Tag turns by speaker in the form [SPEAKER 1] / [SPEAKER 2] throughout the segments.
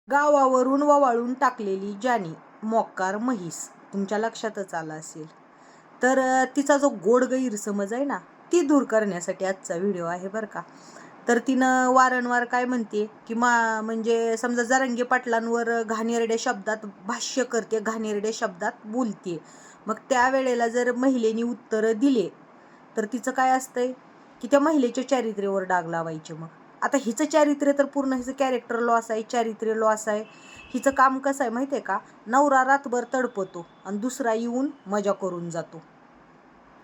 [SPEAKER 1] गावावरून ववाळून टाकलेली जानी मोकार म्हैस तुमच्या लक्षातच आला असेल. तर तिचा जो गोड गैरसमज आहे ना, ती दूर करण्यासाठी आजचा व्हिडिओ आहे बरं का. तर तिनं वारंवार काय म्हणते की म्हणजे समजा जरांगे पाटलांवर घाणेरड्या शब्दात भाष्य करते, घाणेरड्या शब्दात बोलते. मग त्यावेळेला जर महिलेने उत्तरं दिले तर तिचं काय असतंय की त्या महिलेच्या चारित्र्यावर डाग लावायचे. मग आता हिचं चारित्र्य तर पूर्ण, हिचं कॅरेक्टर लॉस आहे, चारित्र्य लॉस आहे. हिचं काम कसं आहे माहिती आहे का, नवरा रातभर तडपतो आणि दुसरा येऊन मजा करून जातो.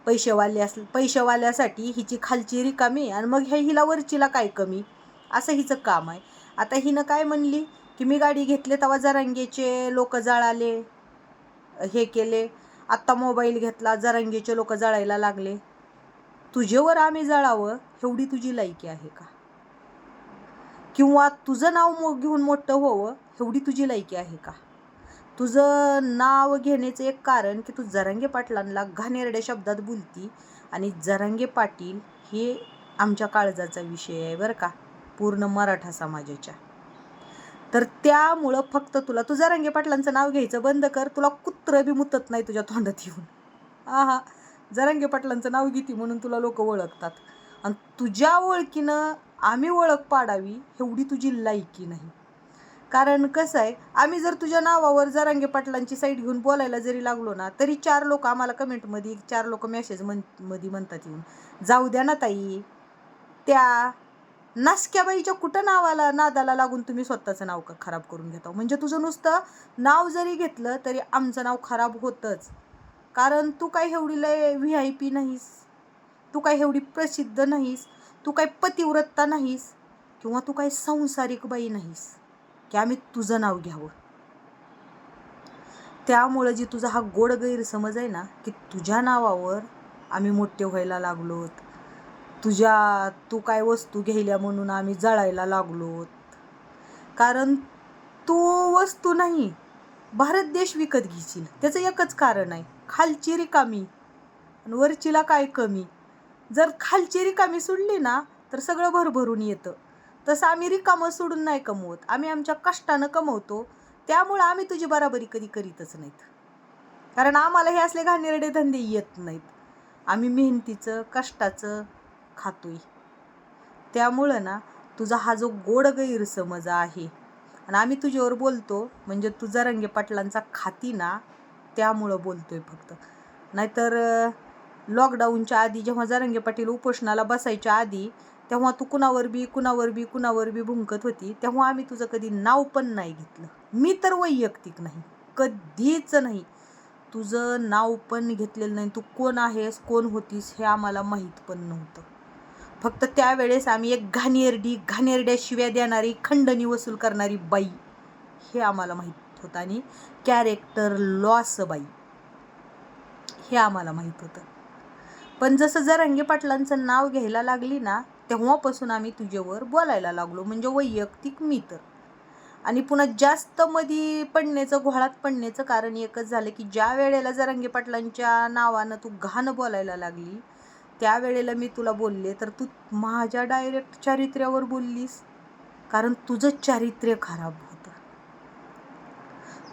[SPEAKER 1] पैशावाल्यासाठी हिची खालची रिकामी आणि मग हिला वरचीला काय कमी, असं हिचं काम आहे. आता हिनं काय म्हणली की मी गाडी घेतली तेव्हा जरांगेचे लोक जळाले, हे केले. आत्ता मोबाईल घेतला, जरांगेचे लोक जळायला लागले. तुझ्यावर आम्ही जळावं एवढी तुझी लायकी आहे का? किंवा तुझं नाव घेऊन मोठं व्हावं एवढी तुझी लायकी आहे का? तुझं नाव घेण्याचं एक कारण की तू जरांगे पाटलांना घाणेरड्या शब्दात बोलती, आणि जरांगे पाटील हे आमच्या काळजाचा विषय आहे बरं का, पूर्ण मराठा समाजाच्या. तर त्यामुळं फक्त तू जरांगे पाटलांचं नाव घ्यायचं बंद कर. तुला कुत्रं बी मुतत नाही तुझ्या तोंडात येऊन. हा, जरांगे पाटलांचं नाव घेती म्हणून तुला लोक ओळखतात, आणि तुझ्या ओळखीनं आम्ही ओळख पाडावी एवढी तुझी लायकी नाही. कारण कसं आहे, आम्ही जर तुझ्या नावावर जरांगे पाटलांची साईड घेऊन बोलायला जरी लागलो ना, तरी 4 लोक आम्हाला कमेंटमध्ये, 4 लोक मेसेजमध्ये म्हणतात येऊन, जाऊ द्या ना ताई, त्या नासक्याबाईच्या कुठं नादाला लागून तुम्ही स्वतःचं नाव खराब करून घेता. म्हणजे तुझं नुसतं नाव जरी घेतलं तरी आमचं नाव खराब होतंच. कारण तू काय एवढी लय VIP नाहीस, तू काय एवढी प्रसिद्ध नाहीस, तू काय पतिव्रता नाहीस, किंवा तू काय संसारिक बाई नाहीस की आम्ही तुझं नाव घ्यावं. त्यामुळं जी तुझा हा गोड गैरसमज आहे ना, की तुझ्या नावावर आम्ही मोठे व्हायला लागलोत, तू काय वस्तू घ्यायला म्हणून आम्ही जळायला लागलोत. कारण तू वस्तू नाही, भारत देश विकत घेशील, त्याचं एकच कारण आहे, खालची रिकामी आणि वरचीला काय कमी. जर खालची रिकामी सोडली ना तर सगळं भरभरून येतं. तसं आम्ही रिकामं सोडून नाही कमवत, आम्ही आमच्या कष्टानं कमवतो. त्यामुळं आम्ही तुझी बराबरी कधी करीतच नाहीत, कारण आम्हाला हे असले घाणेरडे धंदे येत नाहीत. आम्ही मेहनतीचं कष्टाचं खातोय. त्यामुळं ना तुझा हा जो गोड गैरसमज आहे, आणि आम्ही तुझ्यावर बोलतो म्हणजे तू जरांगे पाटलांचा खाती ना, त्यामुळं बोलतोय फक्त. नाहीतर लॉकडाऊनच्या आधी जेव्हा जरांगे पाटील उपोषणाला बसायच्या आधी, तेव्हा तू कुणावर बी भुंकत होती, तेव्हा आम्ही तुझं कधी नाव पण नाही घेतलं. मी तर वैयक्तिक नाही, कधीच नाही तुझं नाव पण घेतलेलं नाही. तू कोण आहेस, कोण होतीस हे आम्हाला माहीत पण नव्हतं. फक्त त्यावेळेस आम्ही एक घाणेरड्या शिव्या देणारी, खंडणी वसूल करणारी बाई हे आम्हाला माहीत होतं, आणि कॅरेक्टर लॉस बाई हे आम्हाला माहीत होतं. पण जसं जरांगे पाटलांचं नाव घ्यायला लागली ना, तेव्हापासून आम्ही तुझ्यावर बोलायला लागलो, म्हणजे वैयक्तिक मी तर. आणि पुन्हा जास्त मध्ये घोळात पडण्याचं कारण एकच झालं की ज्या वेळेला जरांगे पाटलांच्या नावानं तू घाण बोलायला लागली, त्यावेळेला मी तुला बोलले तर तू माझ्या डायरेक्ट चारित्र्यावर बोललीस. कारण तुझं चारित्र्य खराब होतं.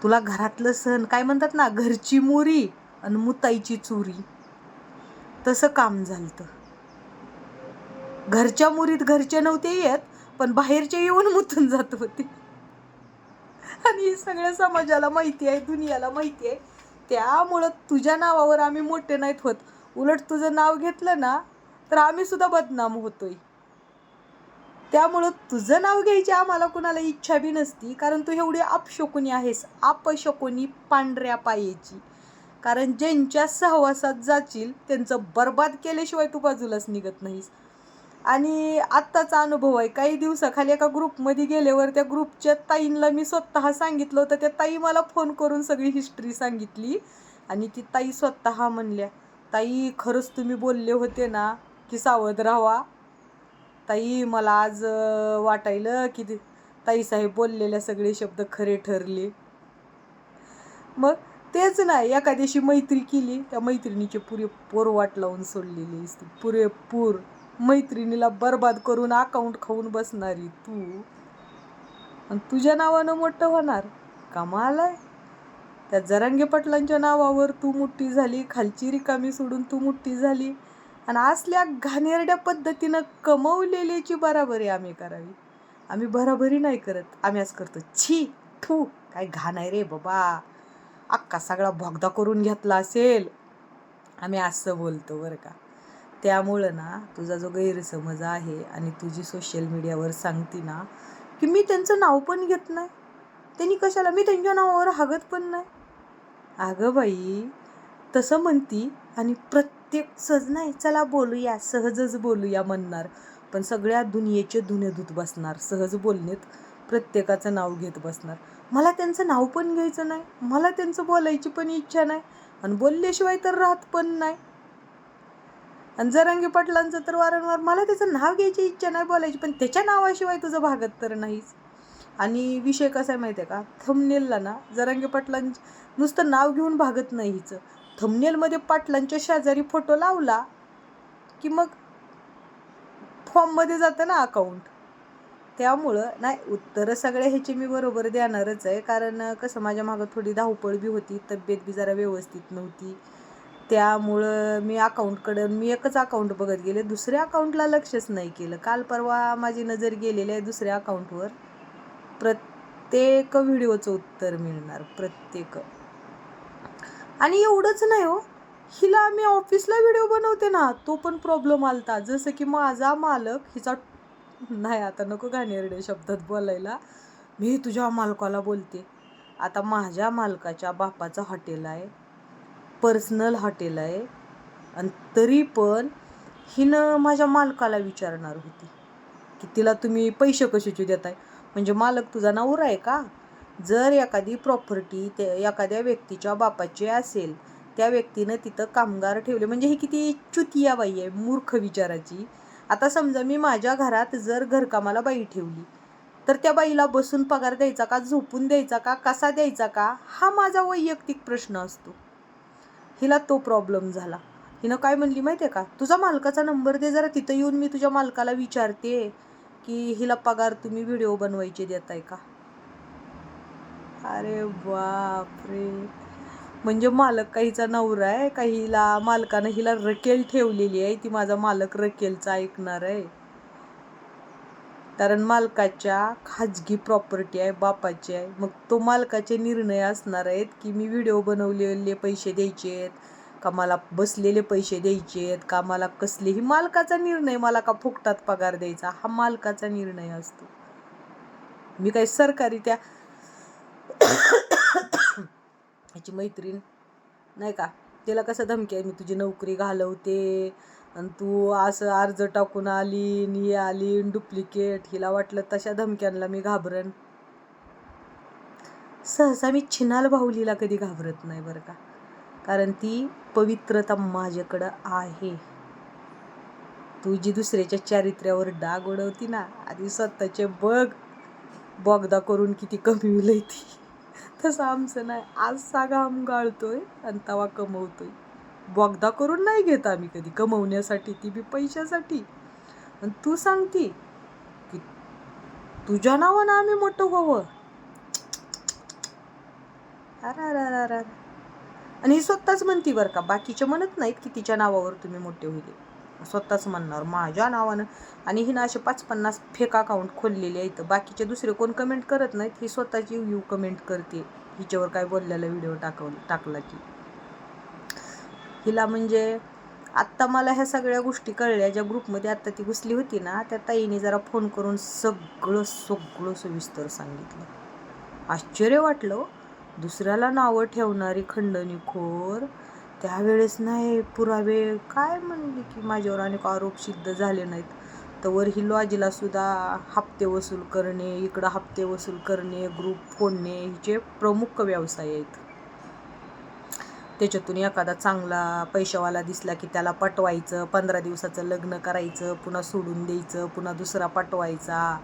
[SPEAKER 1] तुला घरातलं सण काय म्हणतात ना, घरची मोरी आणि मुताईची चोरी, तसं काम झालं. घरच्या मुरीत घरचे नव्हते येत, पण बाहेरचे येऊन मुतून जात होते. आणि सगळ्या समाजाला माहिती आहे, दुनियाला माहिती आहे. त्यामुळं तुझ्या नावावर आम्ही मोठे नाहीत होत. उलट तुझं नाव घेतलं ना तर आम्ही सुद्धा बदनाम होतोय. त्यामुळं तुझं नाव घ्यायची आम्हाला कुणाला इच्छा बी नसती, कारण तू एवढी अपशकुनी आहेस, अपशकुनी पांढऱ्या पायाची. कारण ज्यांच्या सहवासात जाशील त्यांचं बर्बाद केल्याशिवाय तू बाजूलाच निघत नाहीस. आणि आत्ताचा अनुभव आहे, काही दिवसाखाली एका ग्रुपमध्ये गेल्यावर त्या ग्रुपच्या ताईंना मी स्वतः सांगितलं होतं. त्या ताई मला फोन करून सगळी हिस्ट्री सांगितली, आणि ती ताई स्वतः म्हणल्या, ताई खरंच तुम्ही बोलले होते ना की सावध राहावा. ताई मला आज वाटायलं की ताईसाहेब बोललेले सगळे शब्द खरे ठरले. मग तेच नाही, एखाद्याशी मैत्री केली, त्या मैत्रिणीचे पुरेपूर वाट लावून सोडलेली असते. पुरेपूर मैत्रिणीला बर्बाद करून अकाउंट खाऊन बसणारी तू. आणि तुझ्या नावानं मोठं होणार. कमाल आहे. त्या जरांगे पाटलांच्या नावावर तू मोठी झाली, खालची रिकामी सोडून तू मोठी झाली. आणि असल्या घाणेरड्या पद्धतीनं कमवलेल्याची बराबरी आम्ही करावी. आम्ही बराबरी नाही करत. आम्ही असं करतो, छी ठू काय घाण आहे रे बाबा, अख्खा सगळा भोगदा करून घेतला असेल. आम्ही असं बोलतो बरं का. त्यामुळं ना तुझा जो गैरसमज आहे आणि तुझी सोशल मीडियावर सांगती ना की मी त्यांचं नाव पण घेत नाही, त्यांनी कशाला, मी त्यांच्या नावावर हागत पण नाही. अगं बाई तसं म्हणती आणि प्रत्येक सहज नाही चला बोलूया, सहजच बोलूया म्हणणार, पण सगळ्या दुनियेचे धुणे धुत बसणार. सहज बोलणेत प्रत्येकाचं नाव घेत बसणार. मला त्यांचं नाव पण घ्यायचं नाही, मला त्यांचं बोलायची पण इच्छा नाही, आणि बोलल्याशिवाय तर राहत पण नाही. आणि जरांगे पाटलांचं तर वारंवार मला त्याचं नाव घ्यायची इच्छा नाही, बोलायची, पण त्याच्या नावाशिवाय तुझं भागत तर नाहीच. आणि विषय कसा आहे माहिती आहे का, थंबनेलला ना जरांगे पाटलांचं नुसतं नाव घेऊन भागत नाही. हिचं थंबनेलमध्ये पाटलांच्या शेजारी फोटो लावला की मग फॉर्ममध्ये जातं ना अकाउंट. त्यामुळं नाही, उत्तरं सगळे ह्याची मी बरोबर देणारच आहे, कारण कसं माझ्या मागं थोडी धावपळ बी होती, तब्येत बी जरा व्यवस्थित नव्हती. त्यामुळं मी एकच अकाउंट बघत गेले, दुसऱ्या अकाउंटला लक्षच नाही केलं. काल परवा माझी नजर गेलेली आहे दुसऱ्या अकाउंटवर. प्रत्येक व्हिडिओचं उत्तर मिळणार, प्रत्येक. आणि एवढंच नाही हो, हिला मी ऑफिसला व्हिडिओ बनवते ना तो पण प्रॉब्लेम आलता. जसं की माझा मालक हिचा, नाही आता नको घाणेरड्या शब्दात बोलायला, मी तुझ्या मालकाला बोलते. आता माझ्या मालकाच्या बापाचं हॉटेल आहे, पर्सनल हॉटेल आहे, आणि तरी पण हिनं माझ्या मालकाला विचारणार होती की तिला तुम्ही पैसे कशाचे देताय. म्हणजे मालक तुझा नवरा आहे का? जर एखादी प्रॉपर्टी एखाद्या व्यक्तीच्या बापाची असेल, त्या व्यक्तीनं तिथं कामगार ठेवले, म्हणजे ही किती चुतिया बाई आहे, मूर्ख विचाराची. आता समजा मी माझ्या घरात जर घरकामाला बाई ठेवली, तर त्या बाईला बसून पगार द्यायचा का, झोपून द्यायचा का, कसा द्यायचा का, हा माझा वैयक्तिक प्रश्न असतो. हिला तो प्रॉब्लेम झाला. हिनं काय म्हणली माहिती आहे का, तुझा मालकाचा नंबर दे, जरा तिथं येऊन मी तुझ्या मालकाला विचारते की हिला पगार तुम्ही व्हिडिओ बनवायचे देताय का. अरे बापरे, म्हणजे मालक काहीचा नवरा आहे का, हिला मालकानं हिला रकेल ठेवलेली आहे, ती माझा मालक रकेलचा ऐकणार आहे. कारण मालकाच्या खाजगी प्रॉपर्टी आहे, बापाची आहे. मग तो मालकाचे निर्णय असणार आहेत की मी व्हिडिओ बनवलेले पैसे द्यायचे आहेत का, मला बसलेले पैसे द्यायचे आहेत का, मला कसलेही. मालकाचा निर्णय, मला का फुकटात पगार द्यायचा, हा मालकाचा निर्णय असतो. मी काही सरकारी त्या ह्याची मैत्रीण नाही का, तिला कसं धमकी आहे, मी तुझी नोकरी घालवते आणि तू असं अर्ज टाकून आली आणि हे आली डुप्लिकेट. हिला वाटलं तशा धमक्यांना मी घाबरेन. सहसा मी छिनाल बाहुलीला कधी घाबरत नाही बरं का, कारण ती पवित्रता माझ्याकडं आहे. तू जी दुसऱ्याच्या चारित्र्यावर डाग उडवती ना, आधी स्वतःचे बघ बोगदा करून किती कमी ती. तसं आमचं नाही, आज घाम गाळतोय आणि तवा कमवतोय. बोगदा करून नाही घेत आम्ही कधी, कमवण्यासाठी, ती बी पैशासाठी. आणि तू सांगती की तुझ्या नावानं आम्ही मोठं व्हावं. अरे आणि ही स्वतःच म्हणती बरं का, बाकीचे म्हणत नाहीत की तिच्या नावावर तुम्ही मोठे होईल, स्वतःच म्हणणार माझ्या नावानं. आणि हिनं असे 5-50 फेक अकाउंट खोललेले आहेत, बाकीचे दुसरे कोण कमेंट करत नाहीत, ही स्वतःची यू कमेंट करते हिच्यावर काय बोललेला व्हिडिओ टाकला की. हिला म्हणजे आत्ता मला ह्या सगळ्या गोष्टी कळल्या, ज्या ग्रुपमध्ये आत्ता ती घुसली होती ना, त्या ताईने जरा फोन करून सगळं सविस्तर सांगितलं. आश्चर्य वाटलं. दुसऱ्याला नावं ठेवणारी खंडणीखोर त्यावेळेस नाही पुरावे काय म्हणली की माझ्यावर अनेक आरोप सिद्ध झाले नाहीत, तर ही लॉजीला सुद्धा हप्ते वसूल करणे, इकडं हप्ते वसूल करणे, ग्रुप फोडणे हिचे प्रमुख व्यवसाय आहेत. त्याच्यातून एखादा चांगला पैशावाला दिसला की त्याला पटवायचं, 15 दिवसाचं लग्न करायचं, पुन्हा सोडून द्यायचं, पुन्हा दुसरा पटवायचा.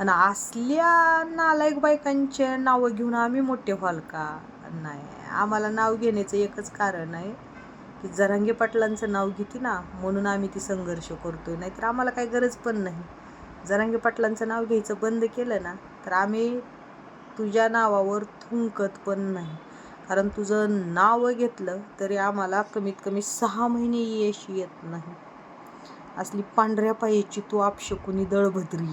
[SPEAKER 1] आणि असल्या नालायक बायकांचे नावं घेऊन आम्ही मोठे व्हाल का? नाही, आम्हाला नाव घेण्याचं एकच कारण आहे की जरांगे पाटलांचं नाव घेते ना म्हणून आम्ही ती संघर्ष करतोय, नाहीतर आम्हाला काही गरज पण नाही. जरांगे पाटलांचं नाव घ्यायचं बंद केलं ना तर आम्ही तुझ्या नावावर थुंकत पण नाही. कारण तुझं नाव घेतलं तरी आम्हाला कमीत कमी 6 महिने यश येत नाही. असली पांढऱ्या पायाची तू अपशकुनी दळभद्री.